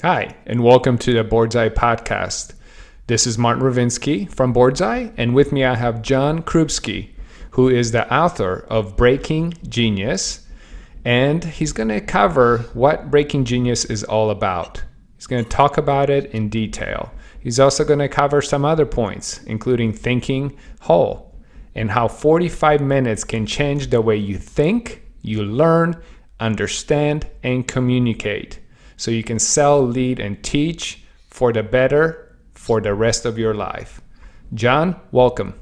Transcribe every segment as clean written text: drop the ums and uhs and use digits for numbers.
Hi, and welcome to the Board's Eye podcast. This is Martin Ravinsky from Board's Eye, and with me I have John Krubski, who is the author of Breaking Genius, and he's going to cover what Breaking Genius is all about. He's going to talk about it in detail. He's also going to cover some other points, including thinking whole, and how 45 minutes can change the way you think, you learn, understand, and communicate so you can sell, lead, and teach for the better for the rest of your life. John, welcome.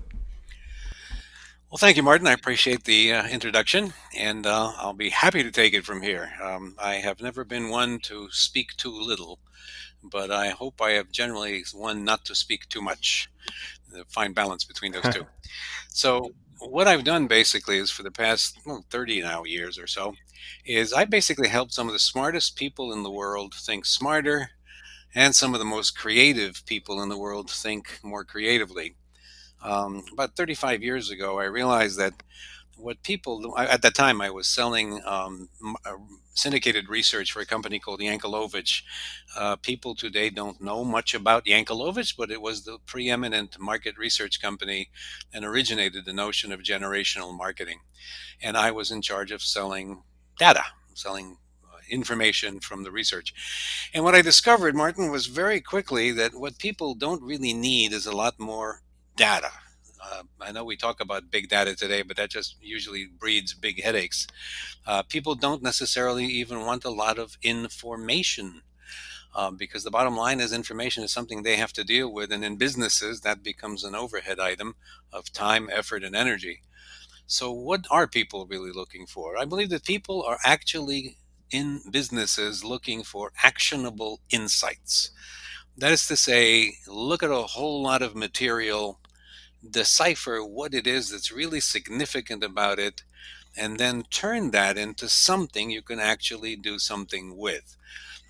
Well, thank you, Martin. I appreciate the introduction, and I'll be happy to take it from here. I have never been one to speak too little, but I hope I have generally one not to speak too much. The fine balance between those two. So, what I've done basically is for the past 30 now years or so, is I basically helped some of the smartest people in the world think smarter, and some of the most creative people in the world think more creatively. About 35 years ago, I realized that what people at that time I was selling syndicated research for a company called Yankelovich. People today don't know much about Yankelovich, but it was the preeminent market research company and originated the notion of generational marketing. And I was in charge of selling data, selling information from the research. And what I discovered, Martin, was very quickly that what people don't really need is a lot more data. I know we talk about big data today, but that just usually breeds big headaches. People don't necessarily even want a lot of information, because the bottom line is information is something they have to deal with. And in businesses, that becomes an overhead item of time, effort, and energy. So, what are people really looking for? I believe that people are actually in businesses looking for actionable insights. That is to say, look at a whole lot of material, decipher what it is that's really significant about it, and then turn that into something you can actually do something with.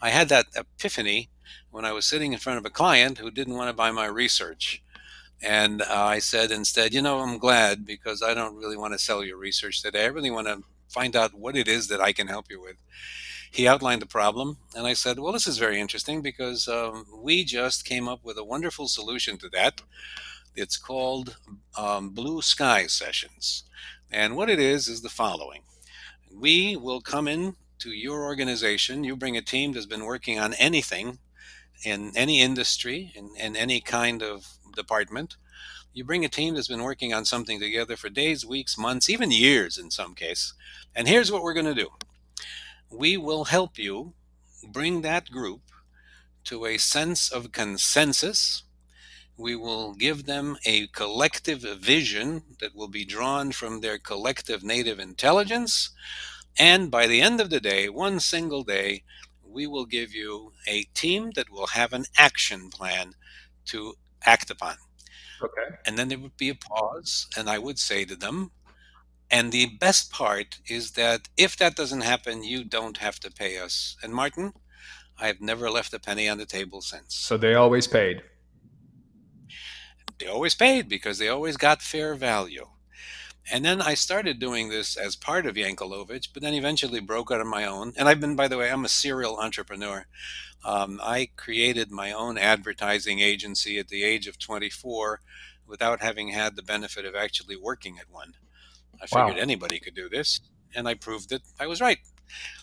I had that epiphany when I was sitting in front of a client who didn't want to buy my research. And I said instead, I'm glad, because I don't really want to sell your research today. I really want to find out what it is that I can help you with. He outlined the problem, and I said, well, this is very interesting because we just came up with a wonderful solution to that. It's called Blue Sky Sessions. And what it is the following: we will come in to your organization. You bring a team that's been working on anything in any industry, in any kind of department. You bring a team that's been working on something together for days, weeks, months, even years in some case. And here's what we're going to do: we will help you bring that group to a sense of consensus. We will give them a collective vision that will be drawn from their collective native intelligence. And by the end of the day, one single day, we will give you a team that will have an action plan to act upon. Okay. And then there would be a pause, and I would say to them, and the best part is that if that doesn't happen, you don't have to pay us. And Martin, I've never left a penny on the table since. So they always paid. They always paid because they always got fair value. And then I started doing this as part of Yankelovich, but then eventually broke out on my own. And I've been, by the way, I'm a serial entrepreneur. I created my own advertising agency at the age of 24 without having had the benefit of actually working at one. I figured Wow. anybody could do this, and I proved that I was right.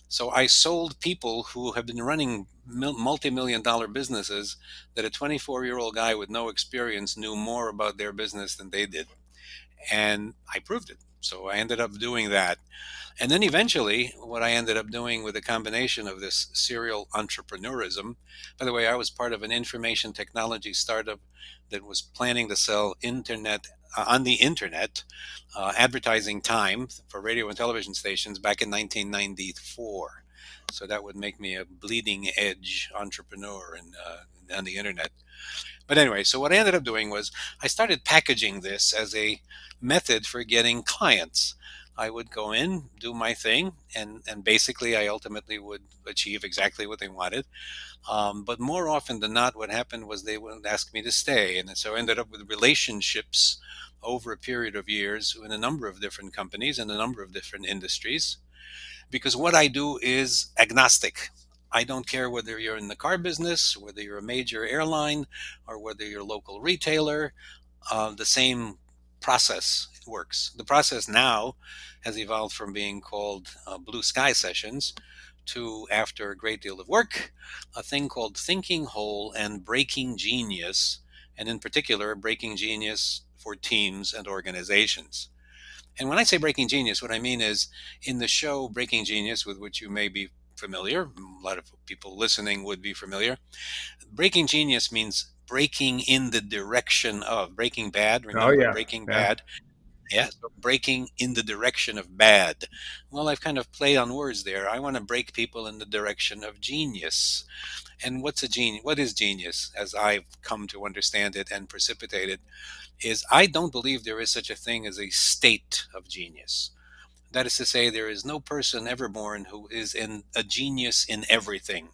So I sold people who have been running multi-million dollar businesses that a 24-year-old guy with no experience knew more about their business than they did. And I proved it. So I ended up doing that. And then eventually, what I ended up doing with a combination of this serial entrepreneurism, by the way, I was part of an information technology startup that was planning to sell internet on the internet advertising time for radio and television stations back in 1994. So that would make me a bleeding edge entrepreneur on the internet. But anyway, so what I ended up doing was I started packaging this as a method for getting clients. I would go in, do my thing, and basically I ultimately would achieve exactly what they wanted. But more often than not, what happened was they would ask me to stay. And so I ended up with relationships over a period of years in a number of different companies and a number of different industries. Because what I do is agnostic. I don't care whether you're in the car business, whether you're a major airline, or whether you're a local retailer, the same process works. The process now has evolved from being called blue sky sessions to, after a great deal of work, a thing called thinking whole and breaking genius, and in particular, breaking genius for teams and organizations. And when I say breaking genius, what I mean is in the show Breaking Genius, with which you may be familiar, a lot of people listening would be familiar. Breaking genius means breaking in the direction of Breaking Bad. Oh Remember yeah, Breaking yeah. Bad? Yeah, so breaking in the direction of bad. Well, I've kind of played on words there. I want to break people in the direction of genius. And what's a genius? What is genius, as I've come to understand it and precipitate it, is I don't believe there is such a thing as a state of genius. That is to say, there is no person ever born who is a genius in everything.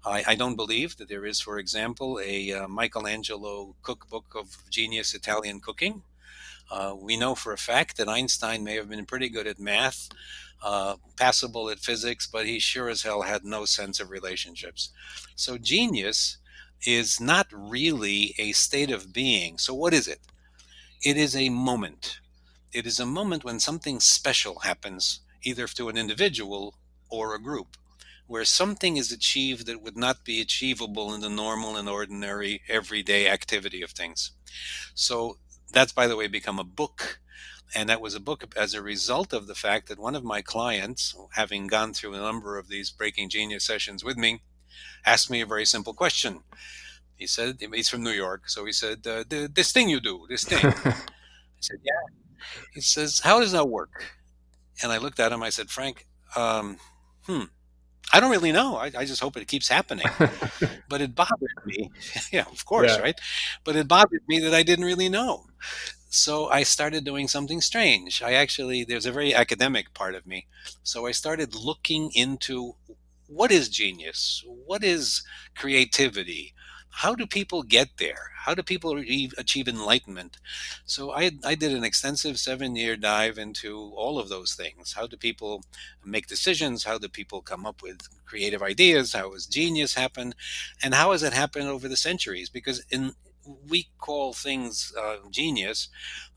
I don't believe that there is, for example, a Michelangelo cookbook of genius Italian cooking. We know for a fact that Einstein may have been pretty good at math, passable at physics, but he sure as hell had no sense of relationships. So genius is not really a state of being. So what is it? It is a moment. It is a moment when something special happens, either to an individual or a group, where something is achieved that would not be achievable in the normal and ordinary everyday activity of things. So that's, by the way, become a book. And that was a book as a result of the fact that one of my clients, having gone through a number of these Breaking Genius sessions with me, asked me a very simple question. He said, he's from New York. So he said, this thing you do, this thing. I said, yeah. He says, how does that work? And I looked at him. I said, Frank, um, hmm, I don't really know. I just hope it keeps happening. But it bothered me. Yeah, of course, Yeah. right? But it bothered me that I didn't really know. So I started doing something strange. There's a very academic part of me. So I started looking into what is genius? What is creativity? How do people get there? How do people achieve enlightenment? So I did an extensive 7 year dive into all of those things. How do people make decisions? How do people come up with creative ideas? How does genius happen? And how has it happened over the centuries? Because we call things genius,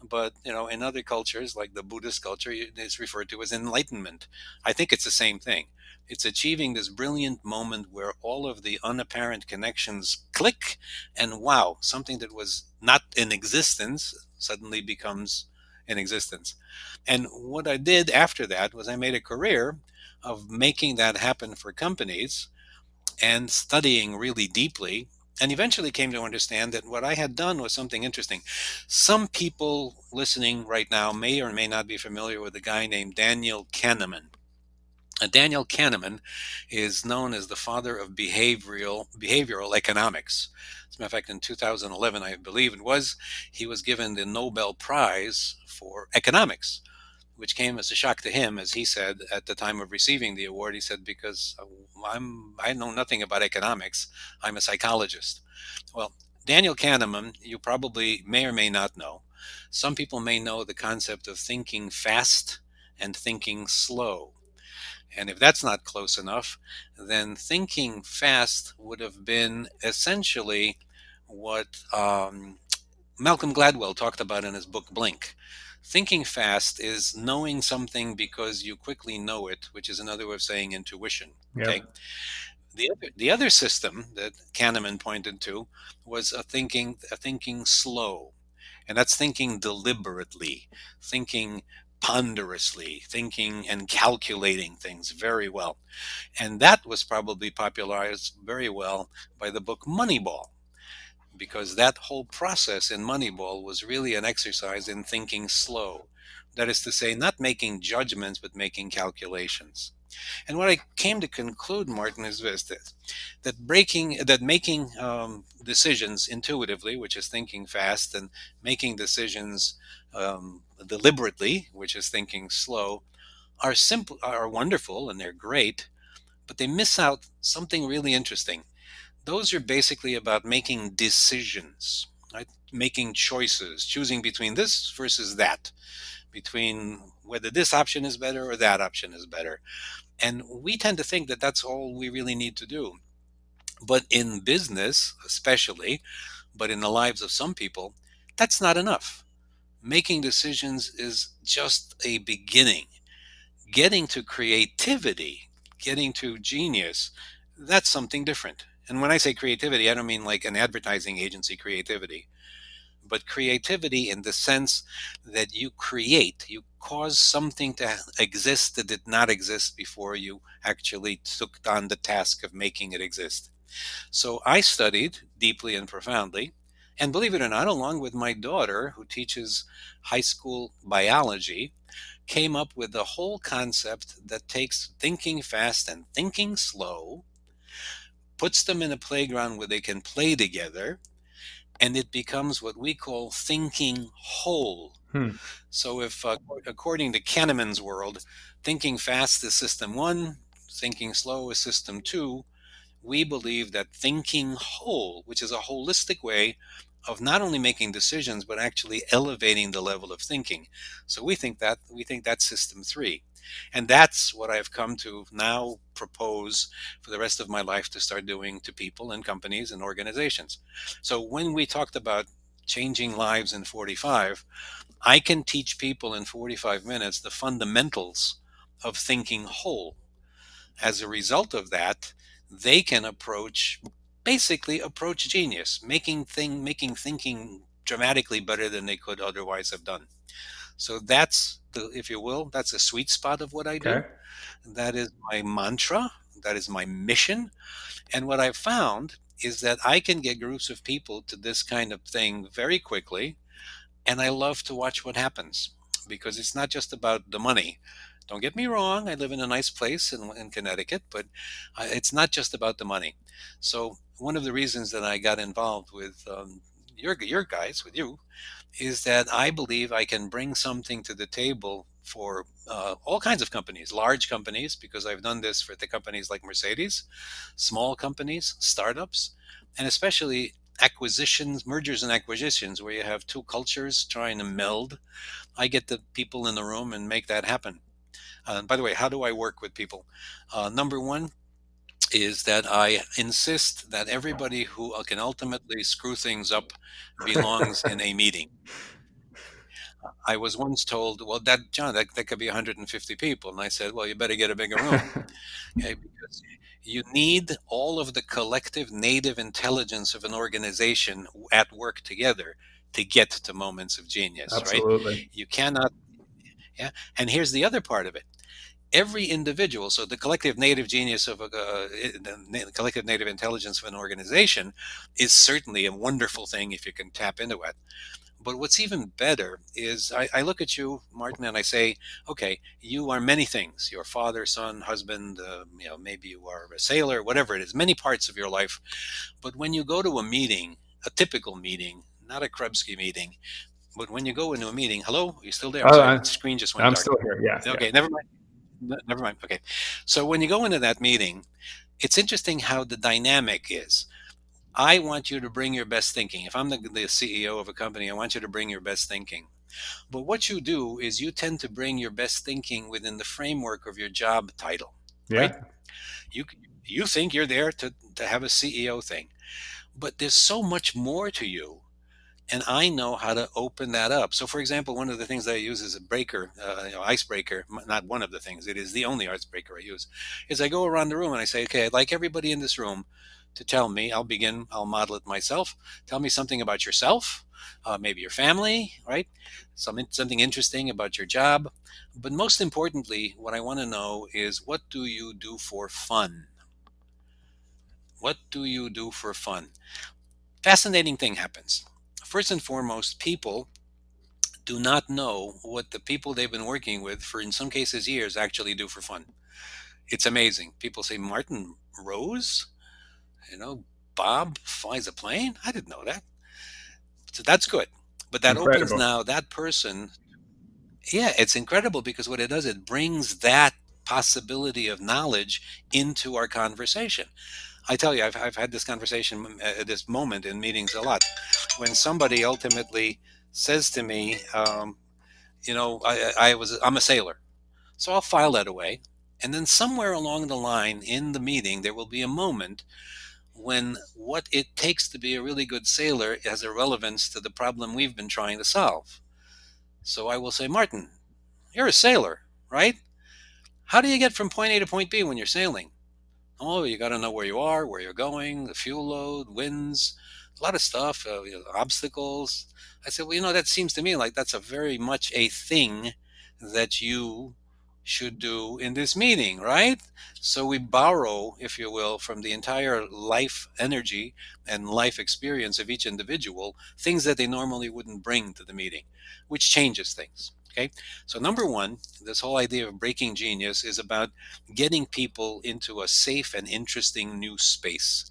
but in other cultures like the Buddhist culture, it's referred to as enlightenment. I think it's the same thing. It's achieving this brilliant moment where all of the unapparent connections click, and wow, something that was not in existence suddenly becomes in existence. And what I did after that was I made a career of making that happen for companies and studying really deeply, and eventually came to understand that what I had done was something interesting. Some people listening right now may or may not be familiar with a guy named Daniel Kahneman. Daniel Kahneman is known as the father of behavioral economics. As a matter of fact, in 2011, I believe it was, he was given the Nobel Prize for economics, which came as a shock to him, as he said at the time of receiving the award. He said, "Because I know nothing about economics. I'm a psychologist." Well, Daniel Kahneman, you probably may or may not know. Some people may know the concept of thinking fast and thinking slow. And if that's not close enough, then thinking fast would have been essentially what Malcolm Gladwell talked about in his book Blink. Thinking fast is knowing something because you quickly know it, which is another way of saying intuition. Okay. Yep. The other system that Kahneman pointed to was a thinking slow, and that's thinking deliberately, thinking ponderously, thinking and calculating things very well. And that was probably popularized very well by the book Moneyball, because that whole process in Moneyball was really an exercise in thinking slow. That is to say, not making judgments, but making calculations. And what I came to conclude, Martin, is this: that making decisions intuitively, which is thinking fast, and making decisions deliberately, which is thinking slow, are simple, are wonderful, and they're great, but they miss out something really interesting. Those are basically about making decisions, right? Making choices, choosing between this versus that, between whether this option is better or that option is better. And we tend to think that that's all we really need to do. But in business, especially, but in the lives of some people, that's not enough. Making decisions is just a beginning. Getting to creativity, getting to genius, that's something different. And when I say creativity, I don't mean like an advertising agency creativity, but creativity in the sense that you create, you cause something to exist that did not exist before you actually took on the task of making it exist. So I studied deeply and profoundly. And believe it or not, along with my daughter, who teaches high school biology, came up with the whole concept that takes thinking fast and thinking slow, puts them in a playground where they can play together, and it becomes what we call thinking whole. Hmm. So, if according to Kahneman's world, thinking fast is system one, thinking slow is system two, we believe that thinking whole, which is a holistic way of not only making decisions but actually elevating the level of thinking. So we think that's system 3. And that's what I've come to now propose for the rest of my life to start doing to people and companies and organizations. So when we talked about changing lives in 45, I can teach people in 45 minutes the fundamentals of thinking whole. As a result of that, they can approach genius, making thinking dramatically better than they could otherwise have done. So that's the, if you will, that's a sweet spot of what I Okay. do. That is my mantra. That is my mission. And what I've found is that I can get groups of people to this kind of thing very quickly, and I love to watch what happens because it's not just about the money. Don't get me wrong, I live in a nice place in Connecticut, but it's not just about the money. So, one of the reasons that I got involved with your guys, with you, is that I believe I can bring something to the table for all kinds of companies, large companies, because I've done this for the companies like Mercedes, small companies, startups, and especially acquisitions, mergers and acquisitions, where you have two cultures trying to meld. I get the people in the room and make that happen. By the way, how do I work with people? Number one is that I insist that everybody who can ultimately screw things up belongs in a meeting. I was once told, well, that John, that could be 150 people, and I said, well, you better get a bigger room, okay? Because you need all of the collective native intelligence of an organization at work together to get to moments of genius, right? Absolutely. You cannot, yeah. And here's the other part of it. Every individual, so the collective native genius of the collective native intelligence of an organization is certainly a wonderful thing if you can tap into it. But what's even better is I look at you, Martin, and I say, okay, you are many things. You're father, son, husband, maybe you are a sailor, whatever it is, many parts of your life. But when you go to a meeting, a typical meeting, not a Krubski meeting, but when you go into a meeting, hello, are you still there? I'm Oh, sorry, the screen just went I'm dark. still here. Yeah. Yeah. Okay, never mind. Never mind. Okay. So when you go into that meeting, it's interesting how the dynamic is. I want you to bring your best thinking. If I'm the CEO of a company, I want you to bring your best thinking. But what you do is you tend to bring your best thinking within the framework of your job title, right? Yeah. You you think you're there to have a CEO thing, but there's so much more to you, and I know how to open that up. So, for example, one of the things that I use as a breaker, icebreaker, not one of the things, it is the only icebreaker I use, is I go around the room and I say, okay, I'd like everybody in this room to tell me, I'll model it myself. Tell me something about yourself, maybe your family, right? Something interesting about your job. But most importantly, what I want to know is what do you do for fun? What do you do for fun? Fascinating thing happens. First and foremost, people do not know what the people they've been working with for, in some cases, years actually do for fun. It's amazing. People say, Martin Rose, you know, Bob flies a plane. I didn't know that. So that's good. But that opens Incredible. now that person. Yeah, it's incredible because what it does, it brings that possibility of knowledge into our conversation. I tell you, I've had this conversation at this moment in meetings a lot. When somebody ultimately says to me, I'm a sailor. So I'll file that away. And then somewhere along the line in the meeting, there will be a moment when what it takes to be a really good sailor has a relevance to the problem we've been trying to solve. So I will say, Martin, you're a sailor, right? How do you get from point A to point B when you're sailing? Oh, you got to know where you are, where you're going, the fuel load, winds, a lot of stuff, obstacles. I said, well, that seems to me like that's a very much a thing that you should do in this meeting, right? So we borrow, if you will, from the entire life energy and life experience of each individual, things that they normally wouldn't bring to the meeting, which changes things. Okay. So, number one, this whole idea of breaking genius is about getting people into a safe and interesting new space,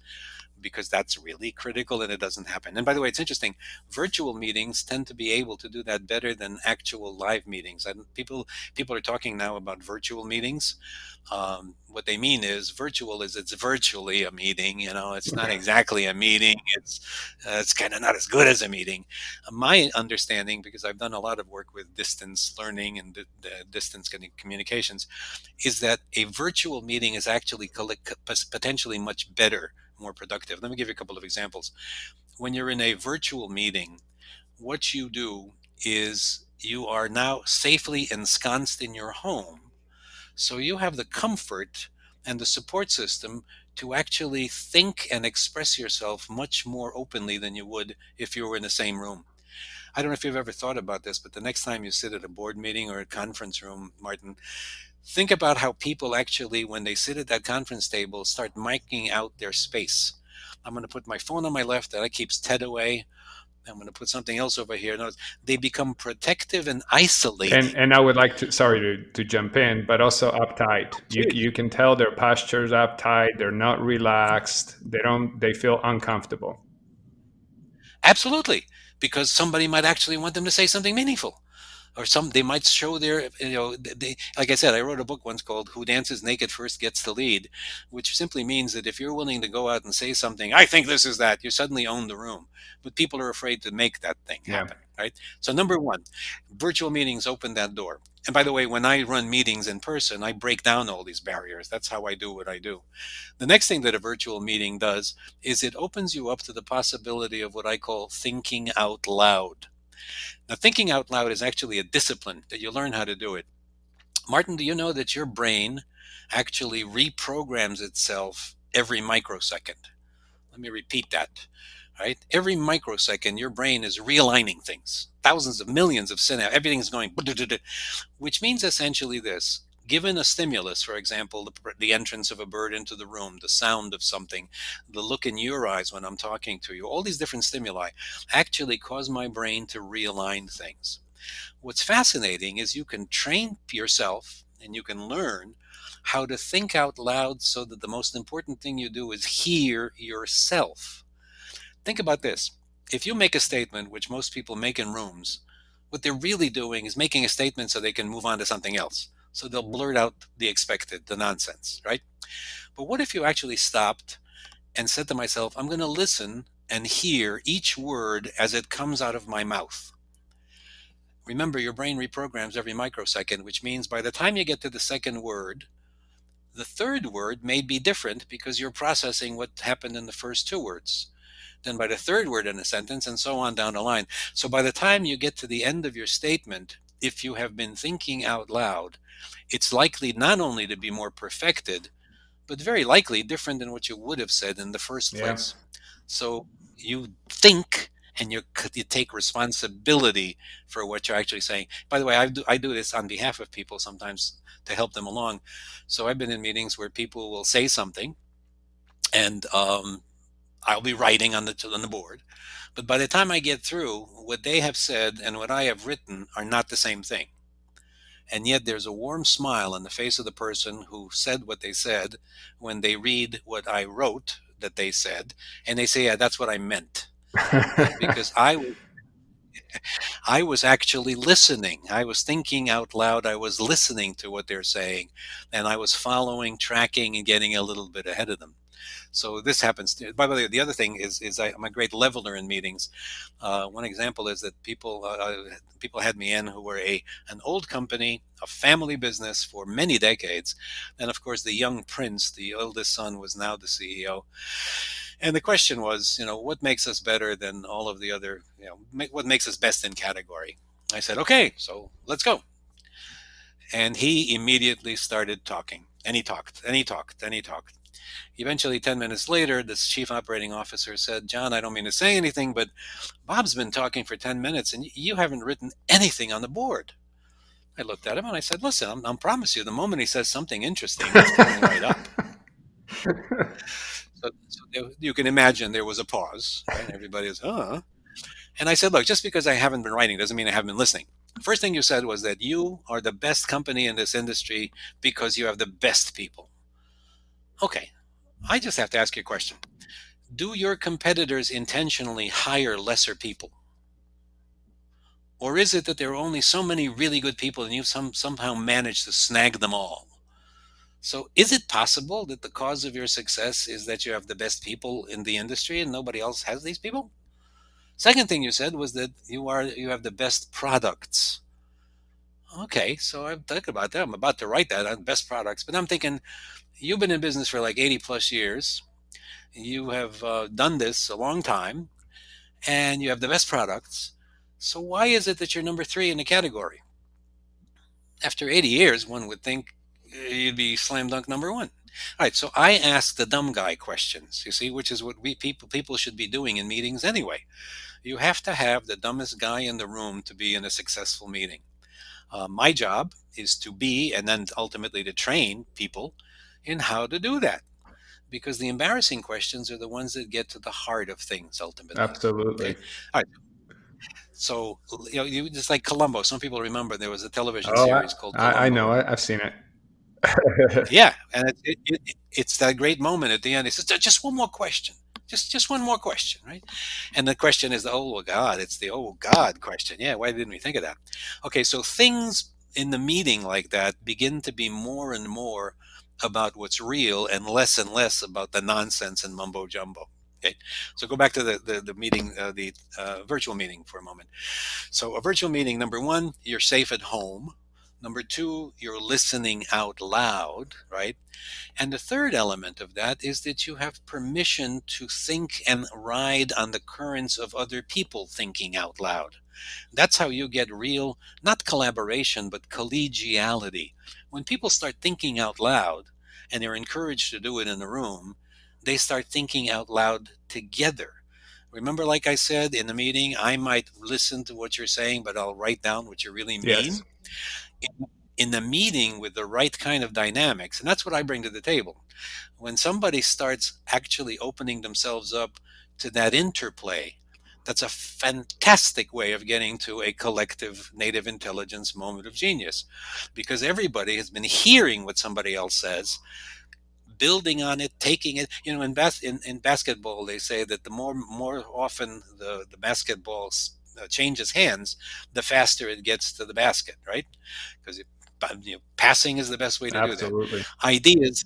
because that's really critical and it doesn't happen. And by the way, it's interesting. Virtual meetings tend to be able to do that better than actual live meetings. And people are talking now about virtual meetings. What they mean is virtual is it's virtually a meeting. It's not exactly a meeting. It's kind of not as good as a meeting. My understanding, because I've done a lot of work with distance learning and distance communications, is that a virtual meeting is actually potentially much better, more productive. Let me give you a couple of examples. When you're in a virtual meeting, what you do is you are now safely ensconced in your home. So you have the comfort and the support system to actually think and express yourself much more openly than you would if you were in the same room. I don't know if you've ever thought about this, but the next time you sit at a board meeting or a conference room, Martin, think about how people actually, when they sit at that conference table, start marking out their space. I'm going to put my phone on my left, that keeps Ted away. I'm going to put something else over here. No, they become protective and And isolating. and I would like to, sorry to jump in, but also uptight. You Please. can tell their posture's uptight. They're not relaxed. They feel uncomfortable. Absolutely. Because somebody might actually want them to say something meaningful. Or they might show their, like I said, I wrote a book once called Who Dances Naked First Gets the Lead, which simply means that if you're willing to go out and say something, I think this is that, you suddenly own the room. But people are afraid to make that thing Yeah. happen, right? So number one, virtual meetings open that door. And by the way, when I run meetings in person, I break down all these barriers. That's how I do what I do. The next thing that a virtual meeting does is it opens you up to the possibility of what I call thinking out loud. Now, thinking out loud is actually a discipline that you learn how to do it. Martin, do you know that your brain actually reprograms itself every microsecond? Let me repeat that. Right? Every microsecond, your brain is realigning things. Thousands of millions of synapses, everything's going, which means essentially this. Given a stimulus, for example, the entrance of a bird into the room, the sound of something, the look in your eyes when I'm talking to you, all these different stimuli actually cause my brain to realign things. What's fascinating is you can train yourself and you can learn how to think out loud so that the most important thing you do is hear yourself. Think about this. If you make a statement, which most people make in rooms, what they're really doing is making a statement so they can move on to something else. So they'll blurt out the expected, the nonsense, right? But what if you actually stopped and said to myself, I'm going to listen and hear each word as it comes out of my mouth? Remember, your brain reprograms every microsecond, which means by the time you get to the second word, the third word may be different because you're processing what happened in the first two words. Then by the third word in a sentence, and so on down the line. So by the time you get to the end of your statement, if you have been thinking out loud, it's likely not only to be more perfected, but very likely different than what you would have said in the first Yeah. place. So you think and you take responsibility for what you're actually saying. By the way, I do this on behalf of people sometimes to help them along. So I've been in meetings where people will say something, and I'll be writing on the board. But by the time I get through, what they have said and what I have written are not the same thing. And yet there's a warm smile on the face of the person who said what they said when they read what I wrote that they said, and they say, yeah, that's what I meant. Because I was actually listening. I was thinking out loud. I was listening to what they're saying, and I was following, tracking, and getting a little bit ahead of them. So this happens. By the way, the other thing is I'm a great leveler in meetings. One example is that people had me in who were an old company, a family business for many decades, and of course the young prince, the oldest son, was now the CEO. And the question was, what makes us better than all of the other, what makes us best in category? I said, okay, so let's go. And he immediately started talking, and he talked, and he talked, and he talked. Eventually, 10 minutes later, this chief operating officer said, John, I don't mean to say anything, but Bob's been talking for 10 minutes and you haven't written anything on the board. I looked at him and I said, listen, I promise you, the moment he says something interesting, it's coming right up. So you can imagine there was a pause, right? Everybody was, And I said, look, just because I haven't been writing doesn't mean I haven't been listening. The first thing you said was that you are the best company in this industry because you have the best people. Okay, I just have to ask you a question. Do your competitors intentionally hire lesser people? Or is it that there are only so many really good people and you somehow manage to snag them all? So, is it possible that the cause of your success is that you have the best people in the industry and nobody else has these people? Second thing you said was that you have the best products. Okay, so I'm thinking about that. I'm about to write that on best products, but I'm thinking you've been in business for like 80 plus years. You have done this a long time, and you have the best products. So why is it that you're number three in the category? After 80 years, one would think you'd be slam dunk number one. All right, so I ask the dumb guy questions, you see, which is what we people should be doing in meetings anyway. You have to have the dumbest guy in the room to be in a successful meeting. My job is to be and then ultimately to train people in how to do that because the embarrassing questions are the ones that get to the heart of things ultimately. Okay. Absolutely. All right. So, just like Columbo, some people remember there was a television Oh, series called I know. Columbo. I've seen it. Yeah, and it's that great moment at the end. He says, "Just one more question, just one more question, right?" And the question is the "Oh God," it's the "Oh God" question. Yeah, why didn't we think of that? Okay, so things in the meeting like that begin to be more and more about what's real and less about the nonsense and mumbo jumbo. Okay, so go back to the meeting, the virtual meeting for a moment. So, a virtual meeting, number one, you're safe at home. Number two, you're listening out loud, right? And the third element of that is that you have permission to think and ride on the currents of other people thinking out loud. That's how you get real, not collaboration, but collegiality. When people start thinking out loud and they're encouraged to do it in the room, they start thinking out loud together. Remember, like I said in the meeting, I might listen to what you're saying, but I'll write down what you really Yes. mean. In the meeting with the right kind of dynamics, and that's what I bring to the table. When somebody starts actually opening themselves up to that interplay, that's a fantastic way of getting to a collective native intelligence moment of genius because everybody has been hearing what somebody else says, building on it, taking it. In basketball, they say that the more often the basketball changes hands, the faster it gets to the basket, right? Because passing is the best way to do that. Absolutely. Ideas,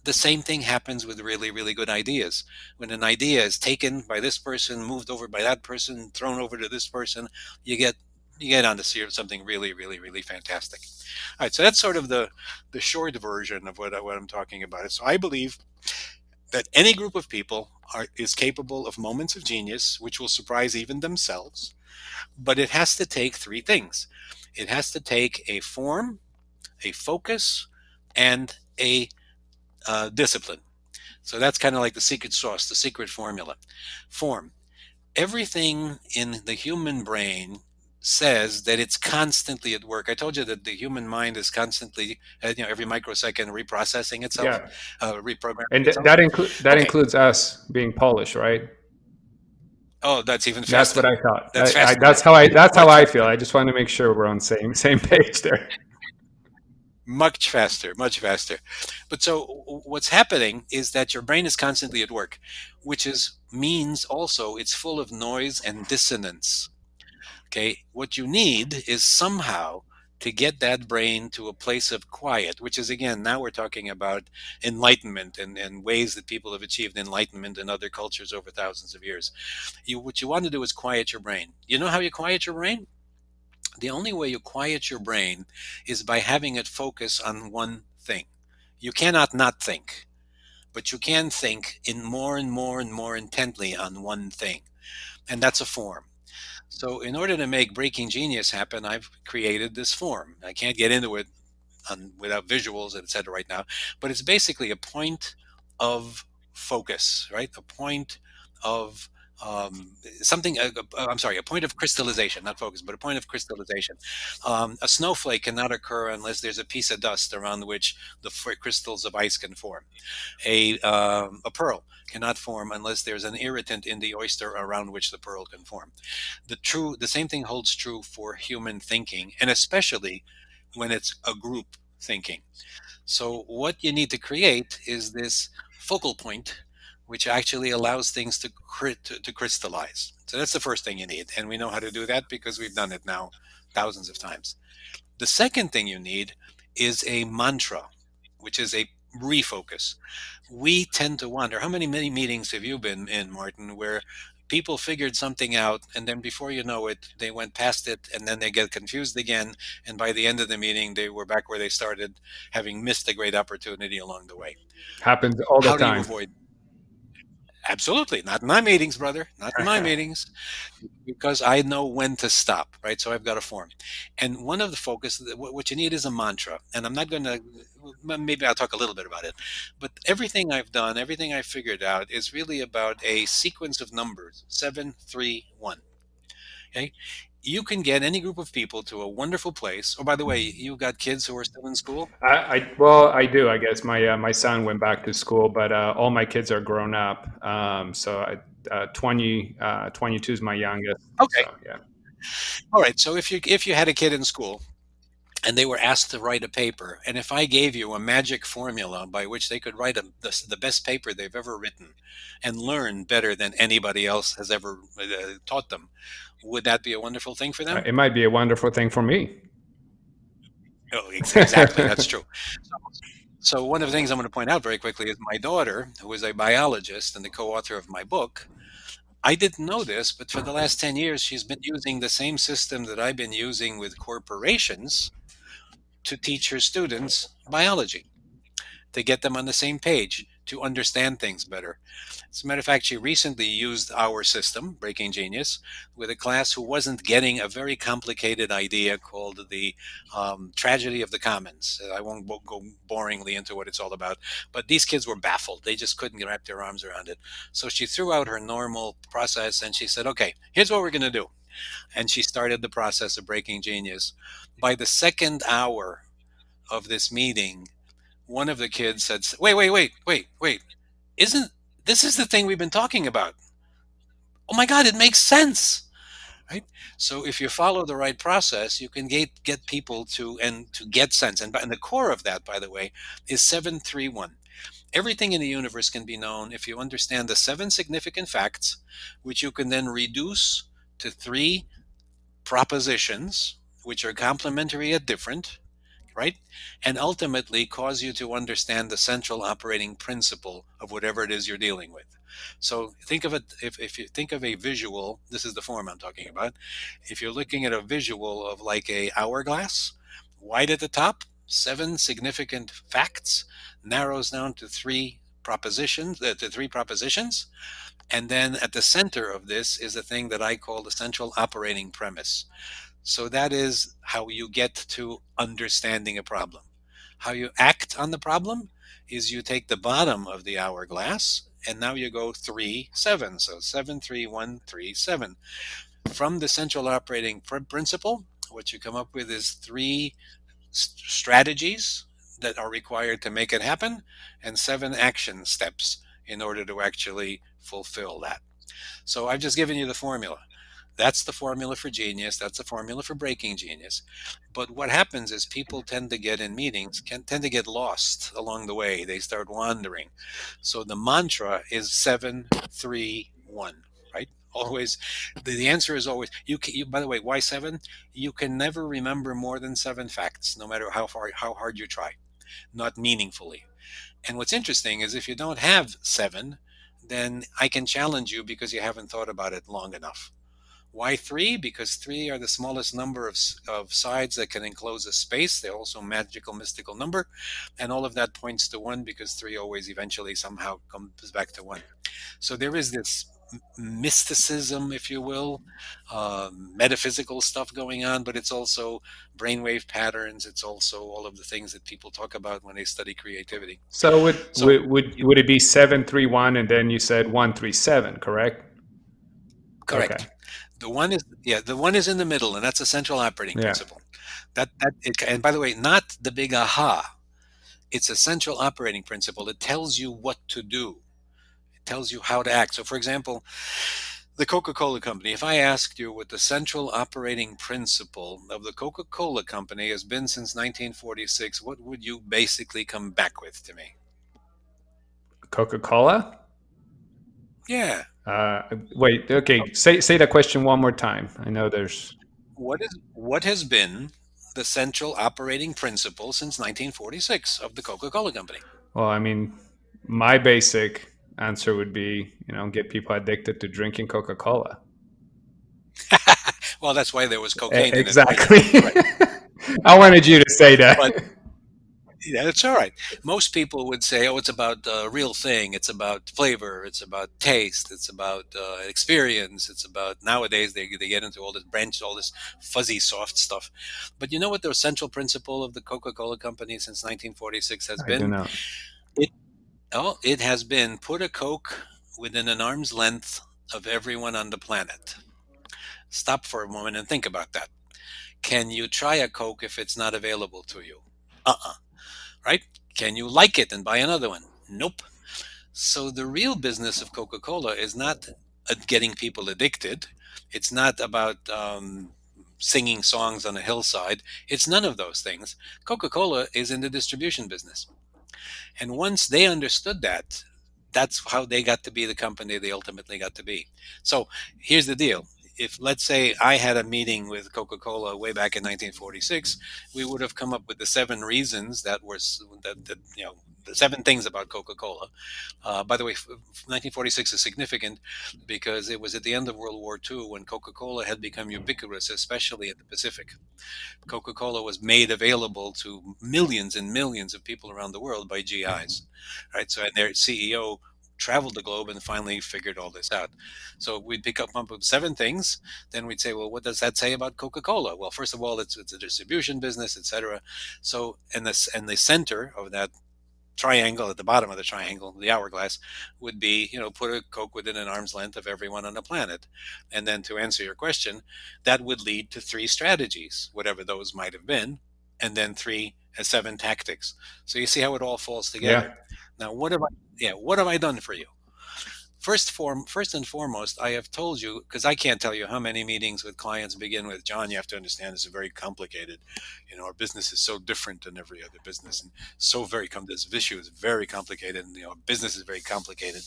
the same thing happens with really, really good ideas. When an idea is taken by this person, moved over by that person, thrown over to this person, you get you get onto something really, really, really fantastic. All right, so that's sort of the short version of what I'm talking about. So I believe that any group of people is capable of moments of genius, which will surprise even themselves. But it has to take three things. It has to take a form, a focus, and a discipline. So that's kind of like the secret sauce, the secret formula. Form. Everything in the human brain says that it's constantly at work. I told you that the human mind is constantly, every microsecond reprocessing itself, Yeah. reprogramming And itself. that Okay. includes us being Polish, right? Oh, that's even That's faster. what I thought. That's faster. That's how Much I feel. faster. I just want to make sure we're on same page there. Much faster. Much faster. But so what's happening is that your brain is constantly at work, which is means also it's full of noise and dissonance. Okay, what you need is somehow to get that brain to a place of quiet, which is, again, now we're talking about enlightenment and ways that people have achieved enlightenment in other cultures over thousands of years. What you want to do is quiet your brain. You know how you quiet your brain? The only way you quiet your brain is by having it focus on one thing. You cannot not think, but you can think in more and more and more intently on one thing, and that's a form. So, in order to make Breaking Genius happen, I've created this form. I can't get into it without visuals, etc. right now, but it's basically a point of focus, right? A point of something. I'm sorry, a point of crystallization, not focus, but a point of crystallization. A snowflake cannot occur unless there's a piece of dust around which the crystals of ice can form. A pearl cannot form unless there's an irritant in the oyster around which the pearl can form. The same thing holds true for human thinking, and especially when it's a group thinking. So what you need to create is this focal point, which actually allows things to crystallize. So that's the first thing you need, and we know how to do that because we've done it now thousands of times. The second thing you need is a mantra, which is a refocus. We tend to wonder, how many meetings have you been in, Martin, where people figured something out and then before you know it, they went past it and then they get confused again. And by the end of the meeting, they were back where they started, having missed a great opportunity along the way. Happens all the How do you time. avoid? Absolutely. Not in my meetings, brother. Not in my meetings, because I know when to stop, right? So I've got a form. And one of the focus, what you need is a mantra. And I'm not going to, maybe I'll talk a little bit about it. But everything I've done, everything I've figured out is really about a sequence of numbers 7, 3, 1. Okay. You can get any group of people to a wonderful place. Oh, by the way, you got kids who are still in school? Well, I do. I guess my son went back to school, but all my kids are grown up. 22 is my youngest. Okay. So yeah. All right. So if you had a kid in school and they were asked to write a paper, and if I gave you a magic formula by which they could write the best paper they've ever written and learn better than anybody else has ever taught them, would that be a wonderful thing for them? It might be a wonderful thing for me. Oh, exactly. That's true. So one of the things I'm going to point out very quickly is my daughter, who is a biologist and the co-author of my book. I didn't know this, but for the last 10 years, she's been using the same system that I've been using with corporations to teach her students biology, to get them on the same page, to understand things better. As a matter of fact, she recently used our system, Breaking Genius, with a class who wasn't getting a very complicated idea called the tragedy of the commons. I won't go boringly into what it's all about, but these kids were baffled. They just couldn't wrap their arms around it. So she threw out her normal process and she said, okay, here's what we're going to do. And she started the process of Breaking Genius. By the second hour of this meeting, one of the kids said, wait, isn't this is the thing we've been talking about? Oh my God, it makes sense, right? So if you follow the right process, you can get people to get sense. And the core of that, by the way, is 7, 3, 1. Everything in the universe can be known if you understand the seven significant facts, which you can then reduce to three propositions, which are complementary yet different, right? And ultimately cause you to understand the central operating principle of whatever it is you're dealing with. So think of it, if you think of a visual, this is the form I'm talking about. If you're looking at a visual of like a hourglass, white at the top, seven significant facts, narrows down to three propositions. And then at the center of this is a thing that I call the central operating premise. So that is how you get to understanding a problem. How you act on the problem is you take the bottom of the hourglass and now you go 3, 7. So 7, 3, 1, 3, 7. From the central operating principle, what you come up with is three strategies that are required to make it happen and seven action steps in order to actually fulfill that. So I've just given you the formula. That's the formula for genius. That's the formula for Breaking Genius. But what happens is people tend to get in meetings, can tend to get lost along the way. They start wandering. So the mantra is 7, 3, 1. right? Always, the answer is always by the way, why seven? You can never remember more than seven facts, no matter how hard you try, not meaningfully. And what's interesting is if you don't have seven, then I can challenge you because you haven't thought about it long enough. Why three? Because three are the smallest number of sides that can enclose a space. They're also a magical, mystical number. And all of that points to one because three always eventually somehow comes back to one. So there is this mysticism, if you will, metaphysical stuff going on, but it's also brainwave patterns. It's also all of the things that people talk about when they study creativity. So would So, would would, you, would it be 731 and then you said 137, correct? Okay. correct. The one is in the middle, and that's a central operating Yeah. principle. And by the way, not the big aha. It's a central operating principle. It tells you what to do. It tells you how to act. So, for example, the Coca-Cola Company. If I asked you what the central operating principle of the Coca-Cola Company has been since 1946, what would you basically come back with to me? Coca-Cola? Yeah. Uh, Wait, okay. Say that question one more time. I know there's. What has been the central operating principle since 1946 of the Coca-Cola Company? Well, I mean, my basic answer would be, get people addicted to drinking Coca-Cola. Well, that's why there was cocaine in it Exactly. originally, right? I wanted you to say that. But yeah, it's all right. Most people would say, "Oh, it's about the real thing. It's about flavor. It's about taste. It's about experience. It's about." Nowadays they get into all this branch, all this fuzzy, soft stuff. But you know what the central principle of the Coca-Cola Company since 1946 has I do been? not. It it has been put a Coke within an arm's length of everyone on the planet. Stop for a moment and think about that. Can you try a Coke if it's not available to you? Uh-uh. Right? Can you like it and buy another one? Nope. So the real business of Coca-Cola is not getting people addicted. It's not about singing songs on a hillside. It's none of those things. Coca-Cola is in the distribution business. And once they understood that, that's how they got to be the company they ultimately got to be. So here's the deal. If, let's say, I had a meeting with Coca-Cola way back in 1946, we would have come up with the seven reasons that the seven things about Coca-Cola. By the way, 1946 is significant because it was at the end of World War II when Coca-Cola had become ubiquitous, especially in the Pacific. Coca-Cola was made available to millions and millions of people around the world by GIs, right? So and their CEO traveled the globe and finally figured all this out. So we'd pick up with seven things. Then we'd say, well, what does that say about Coca-Cola? Well, first of all, it's a distribution business, etc. So and the center of that triangle at the bottom of the triangle, the hourglass, would be, put a Coke within an arm's length of everyone on the planet. And then to answer your question, that would lead to three strategies, whatever those might have been, and then seven tactics. So you see how it all falls Yeah. together. Now, what have I done for you? First and foremost, I have told you because I can't tell you how many meetings with clients begin with, John. You have to understand this is very complicated. Our business is so different than every other business, and so this issue is very complicated, and business is very complicated.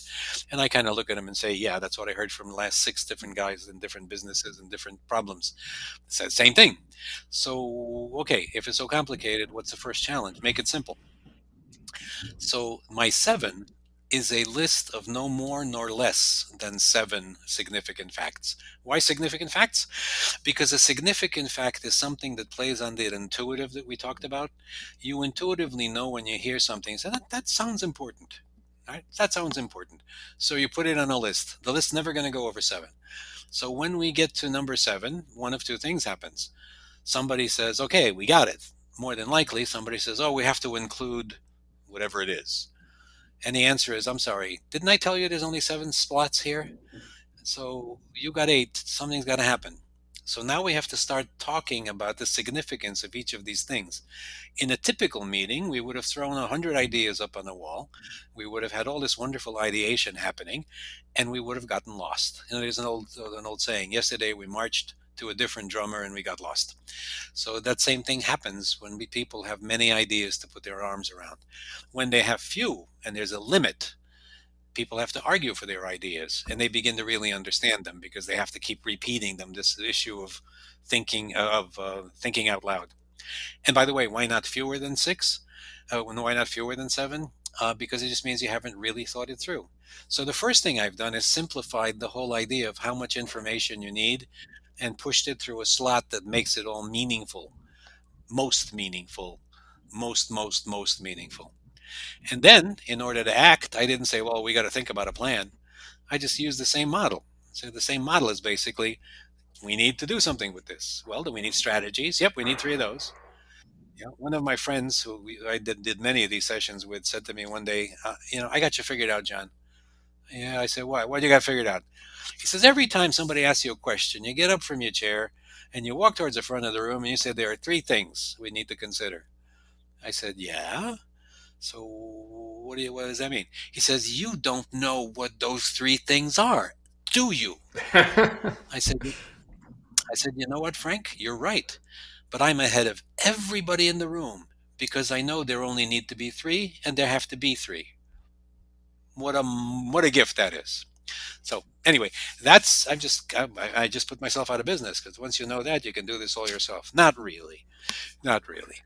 And I kind of look at them and say, yeah, that's what I heard from the last six different guys in different businesses and different problems. It's the same thing. So okay, if it's so complicated, what's the first challenge? Make it simple. So my seven is a list of no more nor less than seven significant facts. Why significant facts? Because a significant fact is something that plays on the intuitive that we talked about. You intuitively know when you hear something, say that sounds important. Right? That sounds important. So you put it on a list. The list's never going to go over seven. So when we get to number seven, one of two things happens. Somebody says, okay, we got it. More than likely, somebody says, oh, we have to include whatever it is. And the answer is, I'm sorry, didn't I tell you there's only seven slots here? So you got eight. Something's got to happen. So now we have to start talking about the significance of each of these things. In a typical meeting, we would have thrown 100 ideas up on the wall. We would have had all this wonderful ideation happening, and we would have gotten lost. There's an old saying. Yesterday we marched to a different drummer and we got lost. So that same thing happens when people have many ideas to put their arms around. When they have few and there's a limit, people have to argue for their ideas, and they begin to really understand them because they have to keep repeating them. This issue of thinking out loud. And by the way, why not fewer than six? Why not fewer than seven? Because it just means you haven't really thought it through. So the first thing I've done is simplified the whole idea of how much information you need and pushed it through a slot that makes it all meaningful, most meaningful, most meaningful. And then, in order to act, I didn't say, well, we got to think about a plan. I just used the same model. So the same model is basically, we need to do something with this. Well, do we need strategies? Yep, we need three of those. Yeah, one of my friends who I did many of these sessions with said to me one day, I got you figured out, John. Yeah, I said, why? What do you got figured out? He says, every time somebody asks you a question, you get up from your chair and you walk towards the front of the room and you say, there are three things we need to consider. I said, yeah. So what does that mean? He says, you don't know what those three things are, do you? I said, you know what, Frank? You're right. But I'm ahead of everybody in the room because I know there only need to be three and there have to be three. What a gift that is. So anyway, that's I just put myself out of business because once you know that, you can do this all yourself. Not really, not really.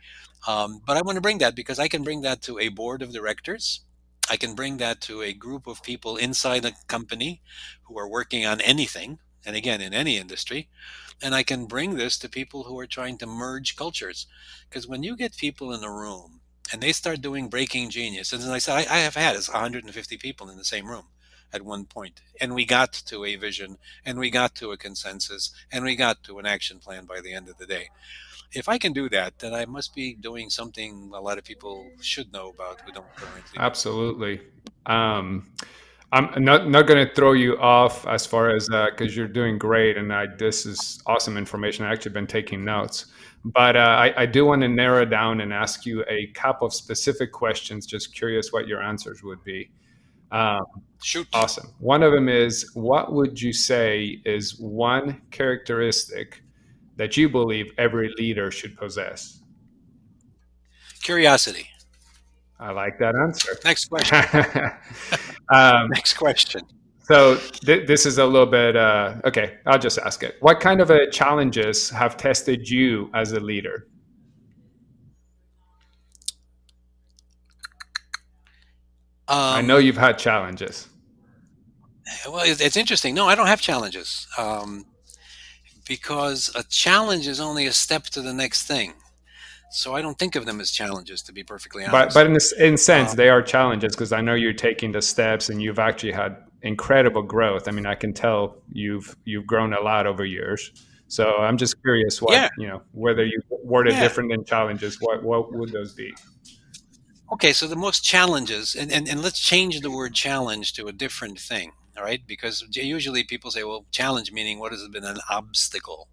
But I want to bring that because I can bring that to a board of directors. I can bring that to a group of people inside a company who are working on anything, and again, in any industry. And I can bring this to people who are trying to merge cultures. Because when you get people in a room and they start doing breaking genius, and as I said, I have had 150 people in the same room at one point, and we got to a vision, and we got to a consensus, and we got to an action plan by the end of the day. If I can do that, then I must be doing something a lot of people should know about who don't currently do it. Absolutely. Um, I'm not going to throw you off as far as because you're doing great, and this is awesome information. I actually been taking notes, but I do want to narrow down and ask you a couple of specific questions. Just curious what your answers would be. Um, Shoot. awesome. One of them is, what would you say is one characteristic that you believe every leader should possess? Curiosity. I like that Next question. answer. um, Next question. So this is a little bit okay. I'll just ask it. What kind of challenges have tested you as a leader? I know Um, you've had challenges, well, it's interesting. No, I don't have challenges because a challenge is only a step to the next thing. So I don't think of them as challenges, to be perfectly but honest. in Uh, sense they are challenges because I know you're taking the steps and you've actually had incredible growth. I mean, I can tell you've grown a lot over years. So I'm just curious what yeah, whether you worded yeah. different than challenges. What would those be? Okay, so the most challenges, and let's change the word challenge to a different thing, all right? Because usually people say, well, challenge meaning what has been an obstacle?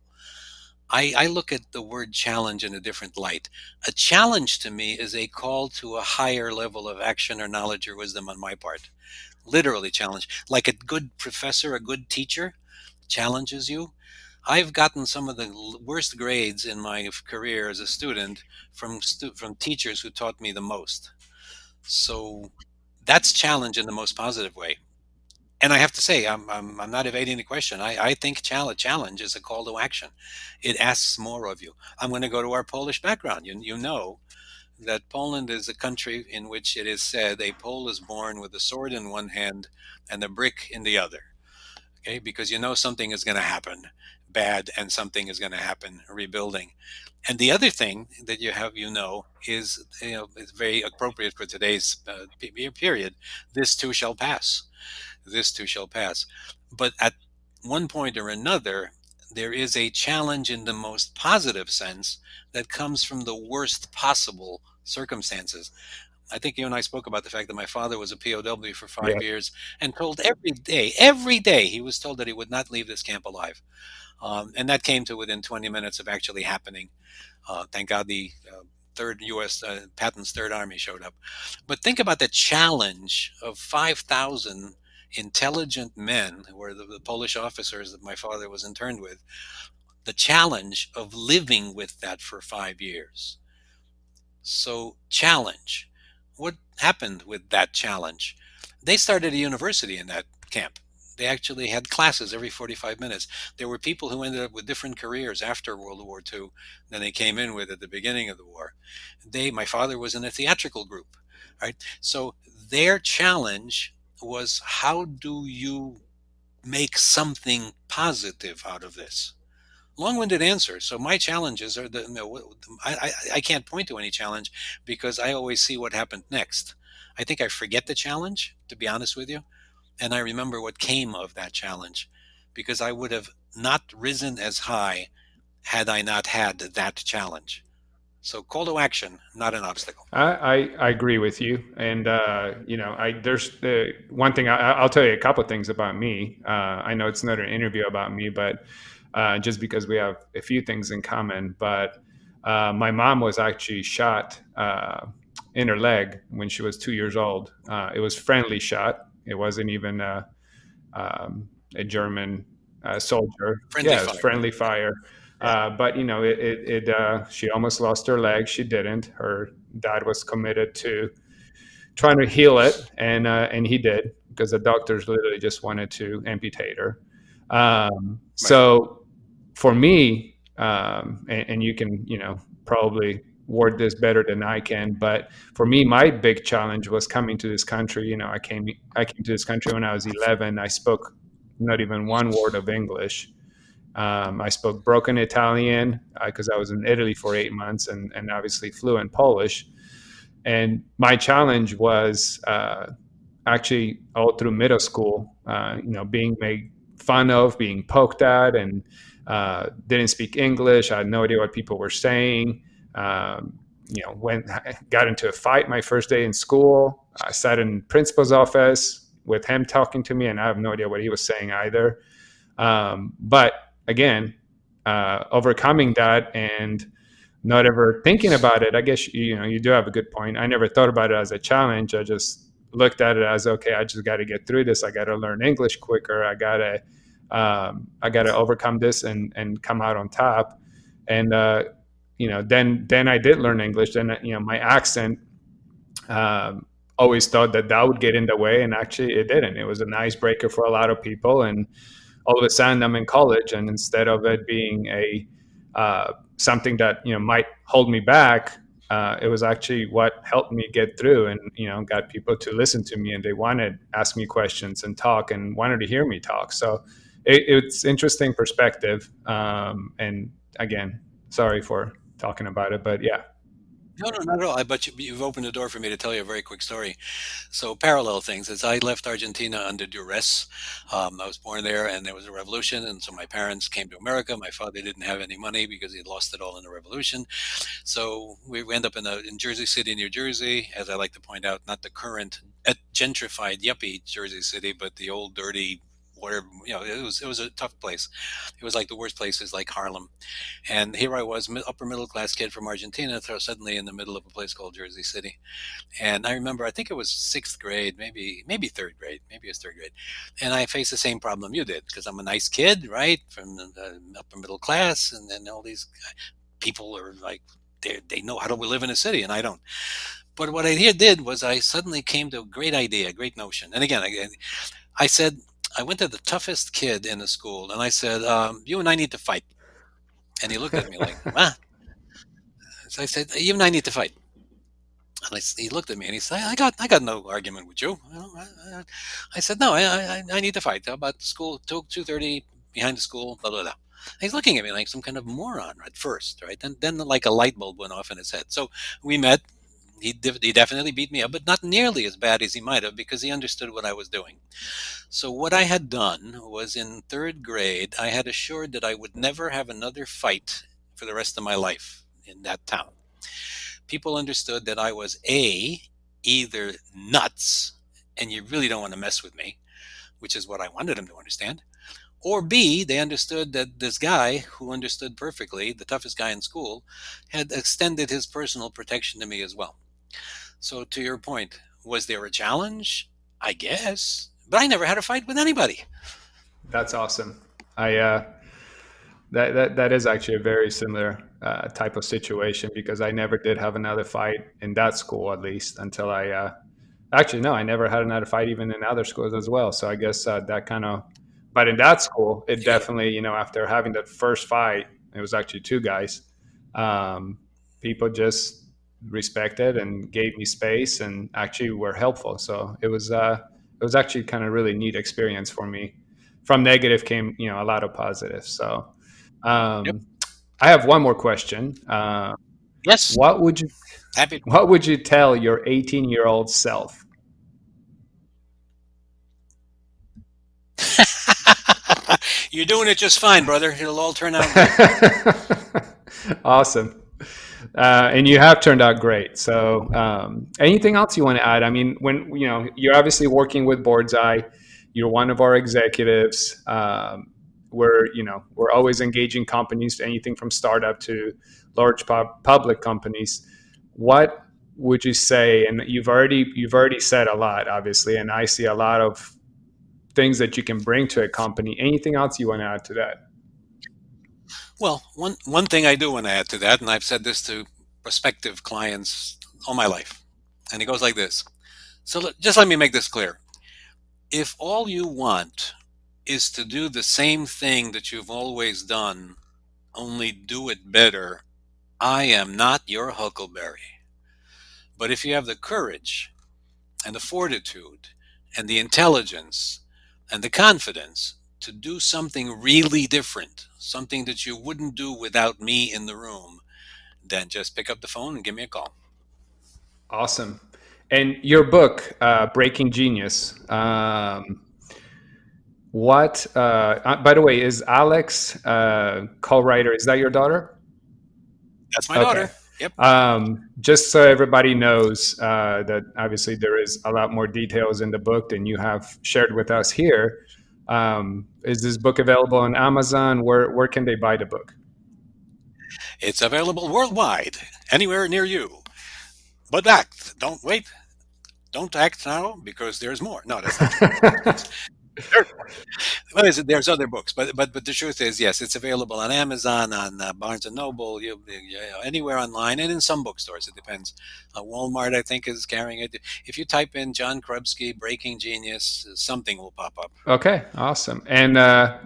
I look at the word challenge in a different light. A challenge to me is a call to a higher level of action or knowledge or wisdom on my part. Literally challenge. Like a good professor, a good teacher challenges you. I've gotten some of the worst grades in my career as a student from teachers who taught me the most. So that's challenge in the most positive way. And I have to say, I'm not evading the question. I think challenge is a call to action. It asks more of you. I'm going to go to our Polish background. You know that Poland is a country in which it is said a Pole is born with a sword in one hand and a brick in the other. Okay, because you know something is going to happen bad and something is going to happen rebuilding. And the other thing that is it's very appropriate for today's period. This too shall pass. This too shall pass. But at one point or another, there is a challenge in the most positive sense that comes from the worst possible circumstances. I think you and I spoke about the fact that my father was a POW for Yeah. 5 years and told every day, he was told that he would not leave this camp alive. And that came to within 20 minutes of actually happening. Thank God the third U.S. Patton's Third Army showed up. But think about the challenge of 5,000 intelligent men who were the Polish officers that my father was interned with. The challenge of living with that for 5 years. So, challenge. What happened with that challenge? They started a university in that camp. They actually had classes every 45 minutes. There were people who ended up with different careers after World War II than they came in with at the beginning of the war. My father was in a theatrical group, right? So their challenge was, how do you make something positive out of this? Long-winded answer. So my challenges are I can't point to any challenge because I always see what happened next. I think I forget the challenge, to be honest with you, and I remember what came of that challenge, because I would have not risen as high had I not had that challenge. So call to action, not an obstacle. I agree with you, and there's one thing I'll tell you a couple of things about me. I know it's not an interview about me, but just because we have a few things in common. But my mom was actually shot in her leg when she was 2 years old. It was friendly shot. It wasn't even a German soldier. Friendly Yeah, it was fire. friendly Yeah. fire. Yeah. But she almost lost her leg. She didn't. Her dad was committed to trying to heal it, and he did, because the doctors literally just wanted to amputate her. Right. So for me, and you can probably word this better than I can, but for me, my big challenge was coming to this country. I came to this country when I was 11. I spoke not even one word of English. I spoke broken Italian because I was in Italy for 8 months, and obviously fluent Polish. And my challenge was actually all through middle school, being made fun of, being poked at, and didn't speak English. I had no idea what people were saying. When I got into a fight my first day in school, I sat in principal's office with him talking to me, and I have no idea what he was saying either. But again, overcoming that and not ever thinking about it, I guess you do have a good point. I never thought about it as a challenge. I just looked at it as, okay, I just got to get through this. I got to learn English quicker. I got to overcome this and come out on top. And then I did learn English. Then my accent, always thought that would get in the way, and actually it didn't. It was an icebreaker for a lot of people, and all of a sudden I'm in college, and instead of it being a something that might hold me back, it was actually what helped me get through, and got people to listen to me, and they wanted to ask me questions and talk, and wanted to hear me talk. So it's interesting perspective. And again, sorry for talking about it, but yeah. No, no, not at all. But you've opened the door for me to tell you a very quick story. So parallel things. As I left Argentina under duress, I was born there, and there was a revolution, and so my parents came to America. My father didn't have any money because he had lost it all in the revolution. So we end up in Jersey City, New Jersey, as I like to point out, not the current gentrified yuppie Jersey City, but the old dirty. Whatever, it was a tough place. It was like the worst places, like Harlem. And here I was, upper middle class kid from Argentina, suddenly in the middle of a place called Jersey City. And I remember, I think it was sixth grade, maybe third grade, maybe it was third grade, and I faced the same problem you did, because I'm a nice kid, right, from the upper middle class, and then all these people are like, they know how to live in a city, and I don't. But what I here did was, I suddenly came to a great idea, a great notion. And again, I said, I went to the toughest kid in the school, and I said, "You and I need to fight." And he looked at me like, "What?" So I said, "You and I need to fight." And he looked at me and he said, I got no argument with you. I said, no, I need to fight. How about school, 2:30 behind the school, blah, blah, blah. He's looking at me like some kind of moron at first, right? Then like a light bulb went off in his head. So we met. He definitely beat me up, but not nearly as bad as he might have, because he understood what I was doing. So what I had done was, in third grade, I had assured that I would never have another fight for the rest of my life in that town. People understood that I was either nuts, and you really don't want to mess with me, which is what I wanted them to understand, or B, they understood that this guy, who understood perfectly, the toughest guy in school, had extended his personal protection to me as well. So to your point, was there a challenge? I guess, but I never had a fight with anybody. That's awesome. I that is actually a very similar type of situation, because I never did have another fight in that school, at least until I Actually, no, I never had another fight even in other schools as well. So I guess that kind of, but in that school, it Yeah. definitely, after having that first fight, it was actually two guys. Um, People just respected and gave me space and actually were helpful. So it was actually kind of really neat experience for me. From negative came, a lot of positive. So Yep. um, I have one more question. Yes. What would you Happy. what would you tell your 18-year-old self? You're doing it just fine, brother. It'll all turn out great. Awesome. And you have turned out great. So, anything else you want to add? I mean, when you're obviously working with Board's Eye, you're one of our executives. We're always engaging companies, anything from startup to large public companies. What would you say? And you've already said a lot, obviously, and I see a lot of things that you can bring to a company. Anything else you want to add to that? Well, one thing I do want to add to that, and I've said this to prospective clients all my life, and it goes like this. So just let me make this clear. If all you want is to do the same thing that you've always done, only do it better, I am not your huckleberry. But if you have the courage and the fortitude and the intelligence and the confidence to do something really different, something that you wouldn't do without me in the room, then just pick up the phone and give me a call. Awesome. And your book, Breaking Genius. What? By the way, is Alex co-writer? Is that your daughter? That's my Okay. daughter. Yep. Just so everybody knows that obviously there is a lot more details in the book than you have shared with us here. Is this book available on Amazon? Where can they buy the book? It's available worldwide, anywhere near you. But act. Don't wait. Don't act now because there's more. No, that's not true. There's Well, there's other books, but the truth is, yes, it's available on Amazon, on Barnes and Noble, anywhere online, and in some bookstores. It depends. Walmart, I think, is carrying it. If you type in John Krubski Breaking Genius, something will pop up. Okay, awesome. And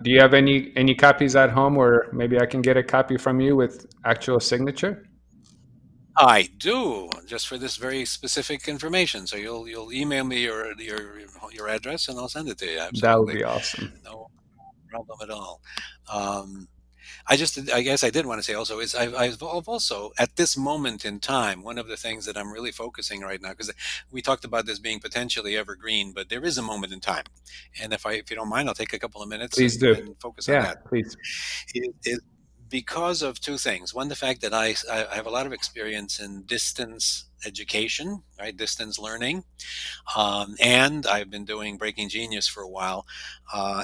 do you have any copies at home, or maybe I can get a copy from you with actual signature? I do, just for this very specific information. So you'll email me your address, and I'll send it to you. That would Absolutely, be awesome. no problem at all. Um, I guess I did want to say also is I've also at this moment in time, one of the things that I'm really focusing right now, because we talked about this being potentially evergreen, but there is a moment in time, and if you don't mind, I'll take a couple of minutes Please and, do. and focus on Yeah, that. please. It because of two things. One, the fact that I have a lot of experience in distance education, right, distance learning, and I've been doing Breaking Genius for a while.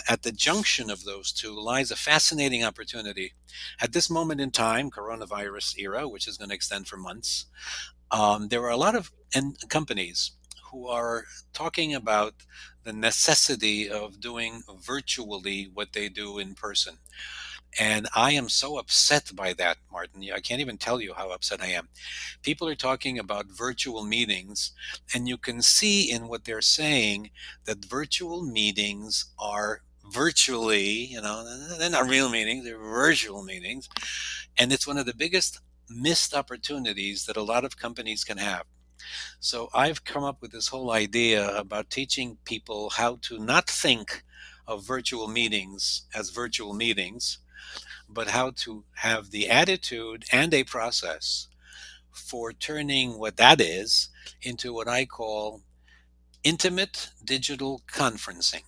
At the junction of those two lies a fascinating opportunity. At this moment in time, coronavirus era, which is going to extend for months, there are a lot of companies who are talking about the necessity of doing virtually what they do in person. And I am so upset by that, Martin. I can't even tell you how upset I am. People are talking about virtual meetings, and you can see in what they're saying that virtual meetings are virtually, they're not real meetings, they're virtual meetings. And it's one of the biggest missed opportunities that a lot of companies can have. So I've come up with this whole idea about teaching people how to not think of virtual meetings as virtual meetings, but how to have the attitude and a process for turning what that is into what I call intimate digital conferencing.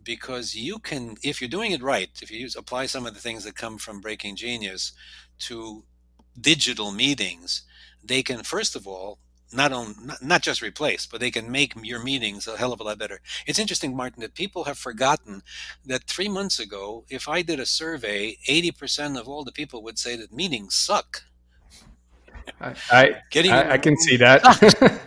Because you can, if you're doing it right, if you apply some of the things that come from Breaking Genius to digital meetings, they can, first of all, not just replace, but they can make your meetings a hell of a lot better. It's interesting, Martin, that people have forgotten that 3 months ago, if I did a survey, 80% of all the people would say that meetings suck. I I, Getting in a I can room see sucks. that.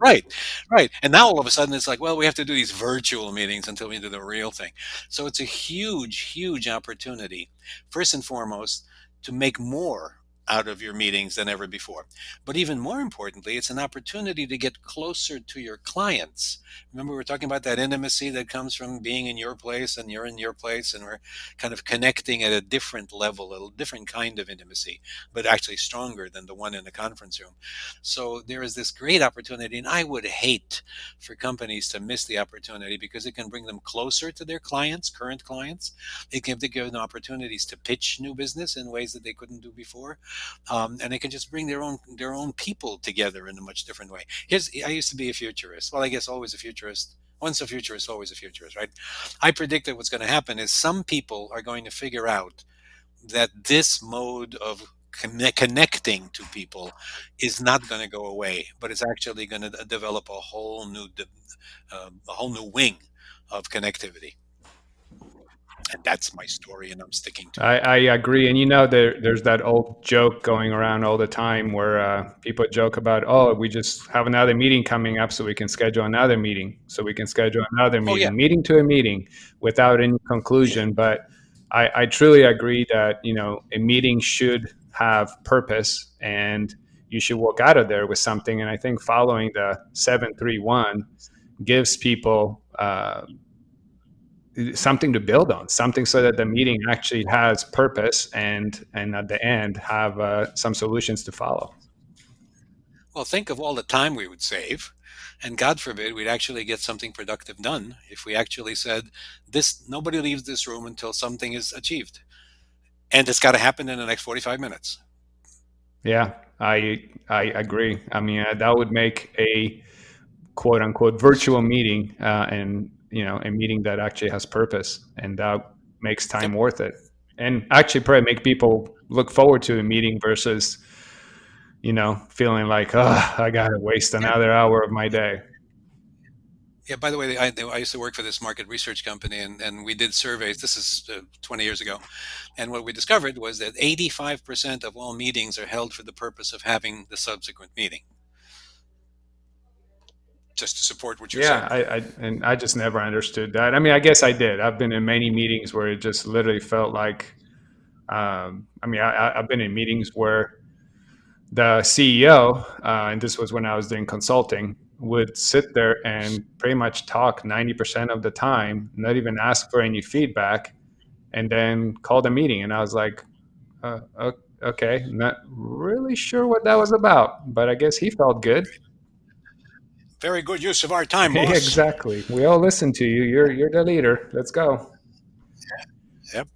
Right, right. And now all of a sudden it's like, well, we have to do these virtual meetings until we do the real thing. So it's a huge, huge opportunity, first and foremost, to make more out of your meetings than ever before. But even more importantly, it's an opportunity to get closer to your clients. Remember, we were talking about that intimacy that comes from being in your place and you're in your place, and we're kind of connecting at a different level, a different kind of intimacy, but actually stronger than the one in the conference room. So there is this great opportunity, and I would hate for companies to miss the opportunity because it can bring them closer to their clients, current clients. It can give them opportunities to pitch new business in ways that they couldn't do before, and they can just bring their own people together in a much different way. I used to be a futurist. Well, I guess always a futurist. Once a futurist, always a futurist, right? I predicted what's going to happen is some people are going to figure out that this mode of connecting to people is not going to go away, but it's actually going to develop a whole new wing of connectivity. And that's my story, and I'm sticking to it. I agree, and there's that old joke going around all the time where people joke about, oh, we just have another meeting coming up, so we can schedule another meeting, so we can schedule another Oh yeah, meeting to a meeting without any yeah. conclusion. But I truly agree that a meeting should have purpose, and you should walk out of there with something. And I think following the 731 gives people something to build on, something so that the meeting actually has purpose, and at the end have some solutions to follow. Well, think of all the time we would save, and God forbid we'd actually get something productive done if we actually said, "This nobody leaves this room until something is achieved, and it's got to happen in the next 45 minutes." Yeah, I agree. I mean, that would make a quote unquote virtual meeting, and a meeting that actually has purpose, and that makes Yep. time worth it, and actually probably make people look forward to a meeting versus feeling like, oh, I gotta waste Yeah. another hour of my day. Yeah. By the way, I used to work for this market research company, and we did surveys. This is 20 years ago, and what we discovered was that 85% of all meetings are held for the purpose of having the subsequent meeting. Just to support what you're Yeah, saying. and I just never understood that. I mean, I guess I did. I've been in many meetings where it just literally felt like, I mean, I've been in meetings where the CEO, and this was when I was doing consulting, would sit there and pretty much talk 90% of the time, not even ask for any feedback, and then call the meeting. And I was like, okay, not really sure what that was about, but I guess he felt good. Very good use of our time, boss. Exactly. We all listen to you. You're the leader. Let's go. Yep.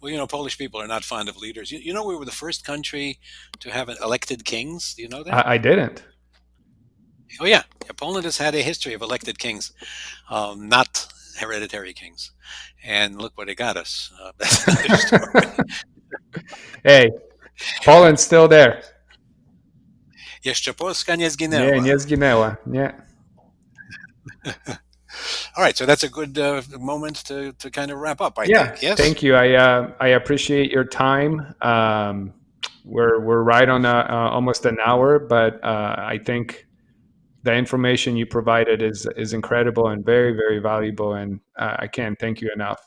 Well, Polish people are not fond of leaders. We were the first country to have elected kings. Do you know that? I didn't. Oh, yeah. Yeah, Poland has had a history of elected kings, not hereditary kings. And look what it got us. That's another story. Hey, Poland's still there. Jeszcze Polska nie Nie, zginęła. nie zginęła. Nie. All right, so that's a good moment to kind of wrap up, I Yeah, think. Yes? thank you. I appreciate your time. We're right on almost an hour, but I think the information you provided is incredible and very, very valuable, and I can't thank you enough.